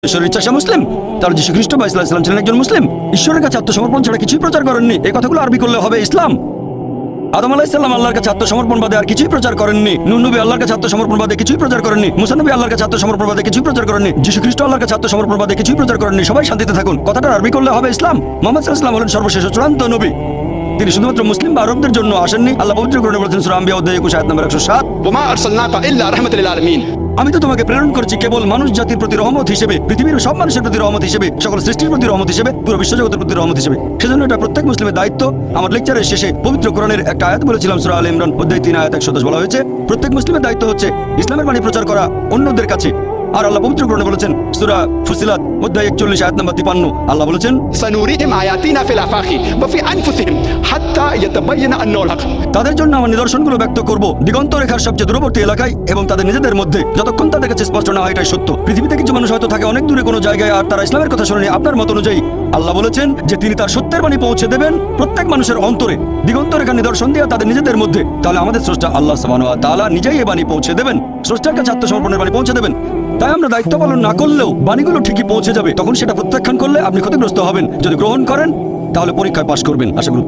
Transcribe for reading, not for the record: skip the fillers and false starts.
ঈশ্বরের ইচ্ছা সে মুসলিম। তার যীশু খ্রিস্ট বা ইসলাম ছিলেন একজন মুসলিম। ঈশ্বরের কাছে আত্মসমর্পণ ছাড়া কিছুই প্রচার করেননি। এই কথাগুলো আরবি করলে হবে ইসলাম। আদম আলাইহিস সালাম আল্লাহর কাছে আত্মসমর্পণ বাদে আর কিছুই প্রচার করেননি। নূহ নবী আল্লাহর কাছে আত্মসমর্পণ বাদে কিছুই প্রচার করেননি। মুসা নবী আল্লাহর কাছে আত্মসমর্পণ বাদে কিছুই প্রচার করেননি। যীশু খ্রিস্ট আল্লাহর কাছে আত্মসমর্পণ বাদে কিছুই প্রচার করেননি। সবাই শান্তিতে থাকুন। কথাটা আরবি করলে হবে ইসলাম। মুহাম্মদ সাল্লাল্লাহু আলাইহি ওয়াসাল্লাম হলেন সর্বশেষ ও চূড়ান্ত নবী। তিনি শুধুমাত্র মুসলিম বা আরবদের জন্য আসেননি। আল্লাহ পবিত্র কোরআনে বলেছেন সূরা আম্বিয়া অধ্যায় 21 আয়াত নম্বর 107, وما أرسلناك إلا رحمة للعالمين। আমি তো তোমাকে প্রেরণ করছি কেবল মানুষ জাতির প্রতি রহমত হিসেবে, পৃথিবীর সব মানুষের প্রতি রহমত হিসেবে, সকল সৃষ্টির প্রতি রহমত হিসেবে, পুরো বিশ্বজগতের প্রতি রহমত হিসেবে। সেজন্য এটা প্রত্যেক মুসলিমের দায়িত্ব। আমার লেকচারের শেষে পবিত্র কোরআনের একটা আয়াত বলেছিলাম, সূরা আলে ইমরান অধ্যায় 3 আয়াত 110 বলা হয়েছে প্রত্যেক মুসলিমের দায়িত্ব হচ্ছে ইসলামের বাণী প্রচার করা অন্যদের কাছে। আর আল্লাহ পবিত্র কোরআনে বলেছেন সূরা ফুসিলাত অধ্যায় 41 আয়াত নম্বর 53, আল্লাহ বলেছেন سنريهم آياتنا في الآفاق وفي أنفسهم حتى يتبين أنه الحق। তাদের জন্য আমার নিদর্শনগুলো ব্যক্ত করব দিগন্ত রেখার সবচেয়ে দূরবর্তী এলাকায় এবং তাদের নিজেদের মধ্যে, যতক্ষণ তাদের কাছে স্পষ্ট না হয় এটাই সত্য। পৃথিবীতে কিছু মানুষ হয়তো থাকে অনেক দূরে কোনো জায়গায়, আর তারা ইসলামের কথা শোনেনি আপনার মত অনুযায়ী। আল্লাহ বলেছেন যে তিনি তার সত্যের বাণী পৌঁছে দেবেন প্রত্যেক মানুষের অন্তরে দিগন্ত রেখার নিদর্শন দিয়ে তাদের নিজেদের মধ্যে। তাহলে আমাদের স্রষ্টা আল্লাহ সুবহানাহু ওয়া তাআলা নিজেই এই বাণী পৌঁছে দেবেন, স্রষ্টার কাছে আত্মসমর্পণের বাণী পৌঁছে দেবেন। তাই আমরা দায়িত্ব পালন না করলেও বাণীগুলো ঠিকই পৌঁছে যাবে। তখন সেটা প্রত্যাখ্যান করলে আপনি ক্ষতিগ্রস্ত হবেন, যদি গ্রহণ করেন তাহলে পরীক্ষায় পাশ করবেন। আশা করি